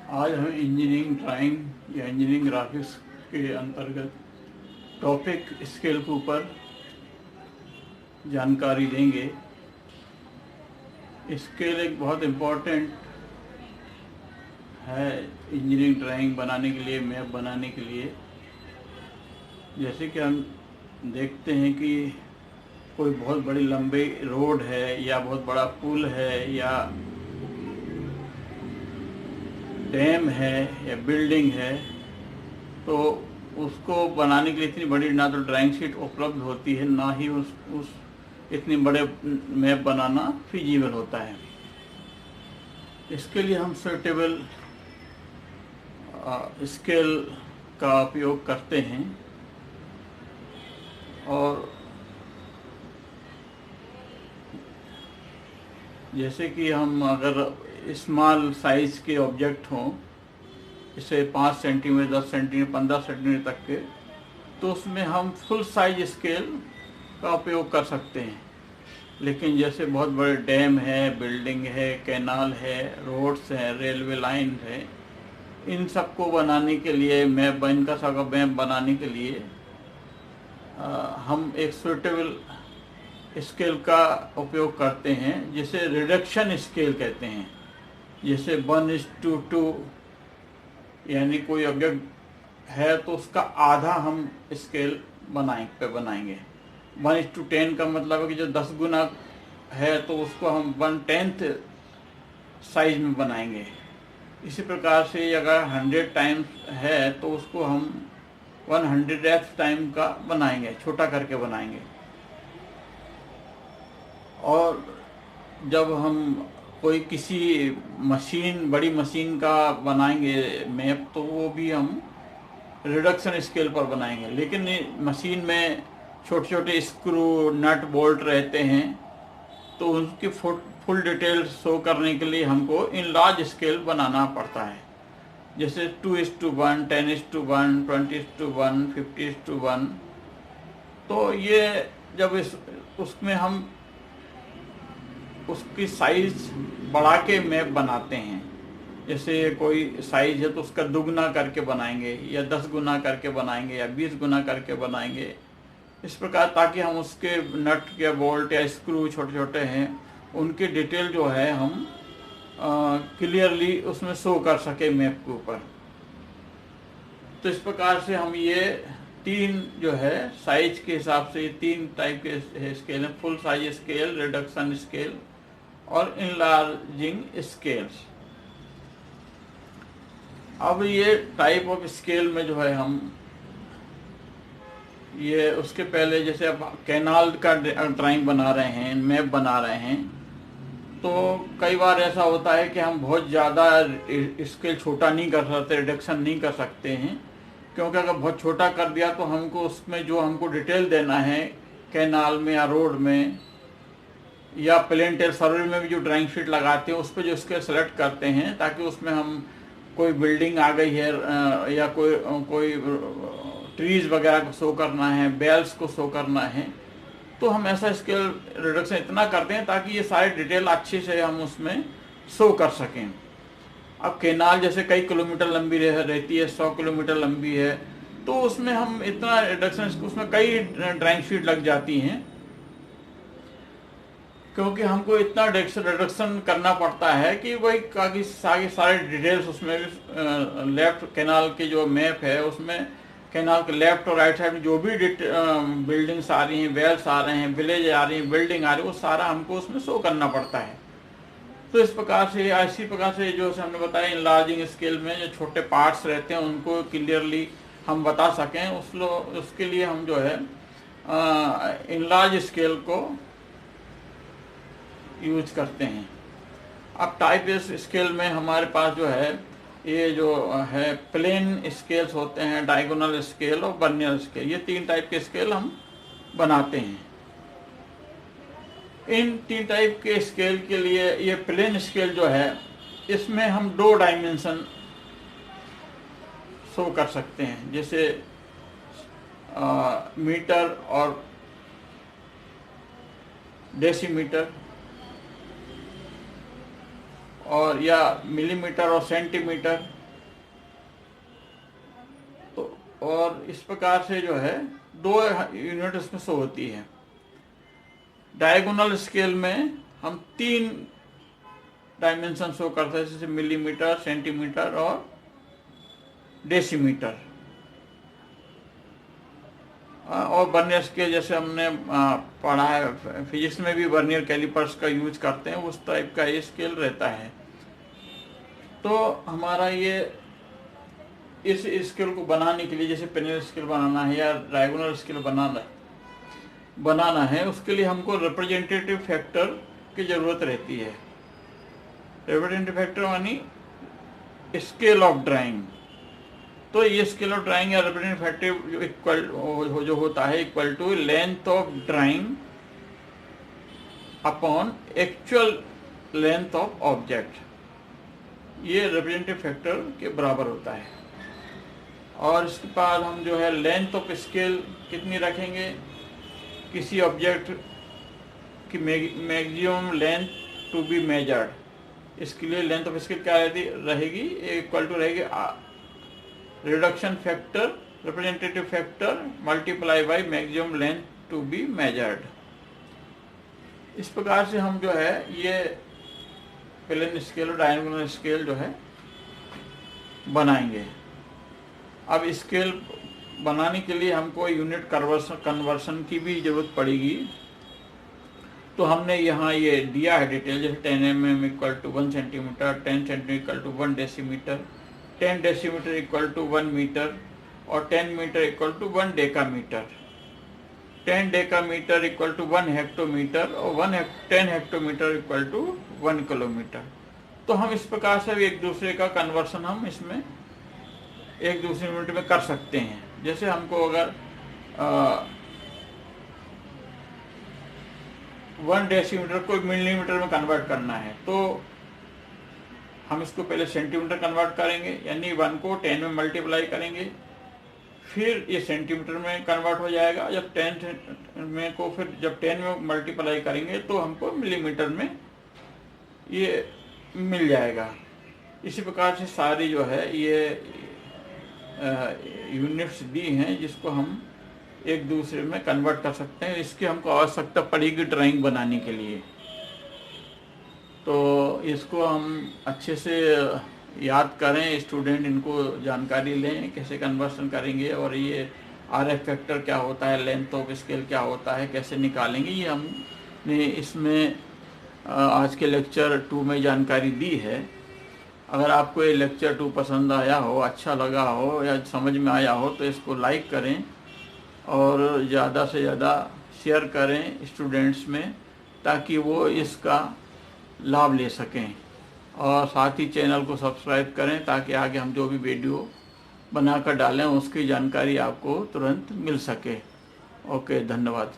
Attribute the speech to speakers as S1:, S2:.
S1: आज हम engineering drawing या इंजीनियरिंग ग्राफिक्स के अंतर्गत टॉपिक स्केल के ऊपर जानकारी देंगे। स्केल एक बहुत इम्पोर्टेंट है इंजीनियरिंग ड्राइंग बनाने के लिए, मैप बनाने के लिए। जैसे कि हम देखते हैं कि कोई बहुत बड़ी लंबी रोड है या बहुत बड़ा पुल है या डैम है या बिल्डिंग है, तो उसको बनाने के लिए इतनी बड़ी ना तो ड्राइंग शीट उपलब्ध होती है, ना ही उस इतने बड़े मैप बनाना फिजिबल होता है। इसके लिए हम सुटेबल स्केल का उपयोग करते हैं और जैसे कि हम अगर स्मॉल साइज के ऑब्जेक्ट हों, इसे 5 सेंटीमीटर, 10 सेंटीमीटर, 15 सेंटीमीटर तक के, तो उसमें हम फुल साइज स्केल का उपयोग कर सकते हैं। लेकिन जैसे बहुत बड़े डैम है, बिल्डिंग है, कैनाल है, रोड्स हैं, रेलवे लाइन है, इन सबको बनाने के लिए इनका सबका मैप बनाने के लिए हम एक सुटेबल स्केल का उपयोग करते हैं, जिसे रिडक्शन स्केल कहते हैं। जैसे 1:2, यानी कोई ऑब्जेक्ट है तो उसका आधा हम स्केल बनाएंगे। 1:10 का मतलब है कि जो 10 गुना है तो उसको हम 1/10 साइज में बनाएंगे। इसी प्रकार से अगर 100 टाइम्स है तो उसको हम 100th टाइम का बनाएंगे, छोटा करके बनाएंगे। और जब हम कोई किसी बड़ी मशीन का बनाएंगे मैप, तो वो भी हम रिडक्शन स्केल पर बनाएंगे। लेकिन मशीन में छोटे छोटे स्क्रू, नट, बोल्ट रहते हैं, तो उनकी फुल डिटेल शो करने के लिए हमको इन लार्ज स्केल बनाना पड़ता है। जैसे 2:1, 10:1, 20:1, 50:1। तो ये जब उसमें हम उसकी साइज बढ़ा के मैप बनाते हैं। जैसे कोई साइज है तो उसका दुगना करके बनाएंगे या 10 गुना करके बनाएंगे या 20 गुना करके बनाएंगे, इस प्रकार, ताकि हम उसके नट या बोल्ट या स्क्रू छोटे छोटे हैं, उनकी डिटेल जो है हम क्लियरली उसमें शो कर सके मैप के ऊपर। तो इस प्रकार से हम ये 3 जो है साइज के हिसाब से 3 टाइप के स्केल हैं: full size scale, reduction scale और इनलार्जिंग स्केल्स। अब ये टाइप ऑफ स्केल में जो है हम ये उसके पहले, जैसे अब कैनाल का ड्राइंग बना रहे हैं, मैप बना रहे हैं, तो कई बार ऐसा होता है कि हम बहुत ज़्यादा स्केल छोटा नहीं कर सकते, रिडक्शन नहीं कर सकते हैं, क्योंकि अगर बहुत छोटा कर दिया तो हमको उसमें जो हमको डिटेल देना है कैनाल में या रोड में या प्लेन टेल सर्वे में भी जो ड्राइंग शीट लगाते हैं, उस पर जो स्केल सेलेक्ट करते हैं, ताकि उसमें हम कोई बिल्डिंग आ गई है या कोई ट्रीज वगैरह को शो करना है, बेल्स को शो करना है, तो हम ऐसा स्केल रिडक्शन इतना करते हैं ताकि ये सारी डिटेल अच्छे से हम उसमें शो कर सकें। अब कैनाल जैसे कई किलोमीटर लंबी रहती है, 100 किलोमीटर लंबी है, तो उसमें हम इतना रिडक्शन, उसमें कई ड्राइंग शीट लग जाती हैं, क्योंकि हमको इतना रिडक्शन करना पड़ता है कि वही काफी सारे डिटेल्स उसमें भी लेफ्ट कैनाल के जो मैप है उसमें कैनाल के लेफ्ट और राइट साइड में जो भी बिल्डिंग्स आ रही हैं, वेल्स आ रहे हैं, विलेज आ रही हैं, बिल्डिंग आ रही है, वो सारा हमको उसमें शो करना पड़ता है। तो इस प्रकार से, इसी प्रकार से जो हमने बताया, इनलार्जिंग स्केल में जो छोटे पार्ट्स रहते हैं उनको क्लियरली हम बता सकें, उसके लिए हम जो है इनलार्ज स्केल को यूज करते हैं। अब टाइप एस स्केल में हमारे पास जो है ये जो है प्लेन स्केल्स होते हैं, डायगोनल स्केल और वर्नियर स्केल, ये 3 टाइप के स्केल हम बनाते हैं। इन 3 टाइप के स्केल के लिए ये प्लेन स्केल जो है, इसमें हम 2 डायमेंशन शो कर सकते हैं, जैसे मीटर और डेसीमीटर, और या मिलीमीटर और सेंटीमीटर, और इस प्रकार से जो है 2 यूनिट इसमें शो होती है। डायगोनल स्केल में हम 3 डायमेंशन शो करते हैं, जैसे मिलीमीटर, सेंटीमीटर और डेसीमीटर। और वर्नियर स्केल जैसे हमने पढ़ा है फिजिक्स में भी, वर्नियर कैलिपर्स का यूज करते हैं, उस टाइप का ये स्केल रहता है। तो हमारा ये इस स्केल को बनाने के लिए, जैसे पेनियल स्केल बनाना है या डायगोनल स्केल बनाना है, उसके लिए हमको रिप्रेजेंटेटिव फैक्टर की जरूरत रहती है। रिप्रेजेंटेटिव फैक्टर मानी स्केल ऑफ ड्राइंग। तो ये स्केल ऑफ ड्राइंग या रिप्रेजेंटेटिव फैक्टर जो इक्वल जो होता है equal to length of drawing upon actual length of object, ये रिप्रेजेंटेटिव फैक्टर के बराबर होता है। और इसके बाद हम जो है लेंथ ऑफ स्केल कितनी रखेंगे, किसी ऑब्जेक्ट की maximum length to be measured, इसके लिए लेंथ ऑफ स्केल क्या रहेगी, इक्वल टू रहेगी reduction factor, representative factor multiply by maximum length to be measured. इस प्रकार से हम जो है ये प्लेन स्केल और डायगोनल स्केल जो है बनाएंगे। अब स्केल बनाने के लिए हमको यूनिट कन्वर्सन की भी जरूरत पड़ेगी। तो हमने यहाँ ये दिया है डिटेल, जैसे 10 mm equal to 1 centimetre, 10 centimetre equal to 1 decimetre, 10 decimetre equal to 1 metre और 10 metre equal to 1 decametre, 10 decametre equal to 1 hectometre और 10 हेक्टोमीटर इक्वल टू 1 किलोमीटर। तो हम इस प्रकार से एक दूसरे का कन्वर्सन हम इसमें एक दूसरे यूनिट में कर सकते हैं। जैसे हमको अगर 1 डेसीमीटर को मिलीमीटर में कन्वर्ट करना है, तो हम इसको पहले सेंटीमीटर कन्वर्ट करेंगे, यानी 1 को 10 में मल्टीप्लाई करेंगे, फिर ये सेंटीमीटर में कन्वर्ट हो जाएगा। जब 10 में को फिर जब 10 में मल्टीप्लाई करेंगे तो हमको मिलीमीटर में ये मिल जाएगा। इसी प्रकार से सारी जो है ये यूनिट्स दी हैं जिसको हम एक दूसरे में कन्वर्ट कर सकते हैं। इसकी हमको आवश्यकता पड़ेगी ड्राइंग बनाने के लिए। तो इसको हम अच्छे से याद करें, स्टूडेंट इनको जानकारी लें कैसे कन्वर्सन करेंगे, और ये RF फैक्टर क्या होता है, लेंथ ऑफ स्केल क्या होता है, कैसे निकालेंगे, ये हमने इसमें आज के लेक्चर 2 में जानकारी दी है। अगर आपको ये लेक्चर 2 पसंद आया हो, अच्छा लगा हो या समझ में आया हो तो इसको लाइक करें और ज़्यादा से ज़्यादा शेयर करें स्टूडेंट्स में, ताकि वो इसका लाभ ले सकें। और साथ ही चैनल को सब्सक्राइब करें ताकि आगे हम जो भी वीडियो बनाकर डालें उसकी जानकारी आपको तुरंत मिल सके। ओके, धन्यवाद।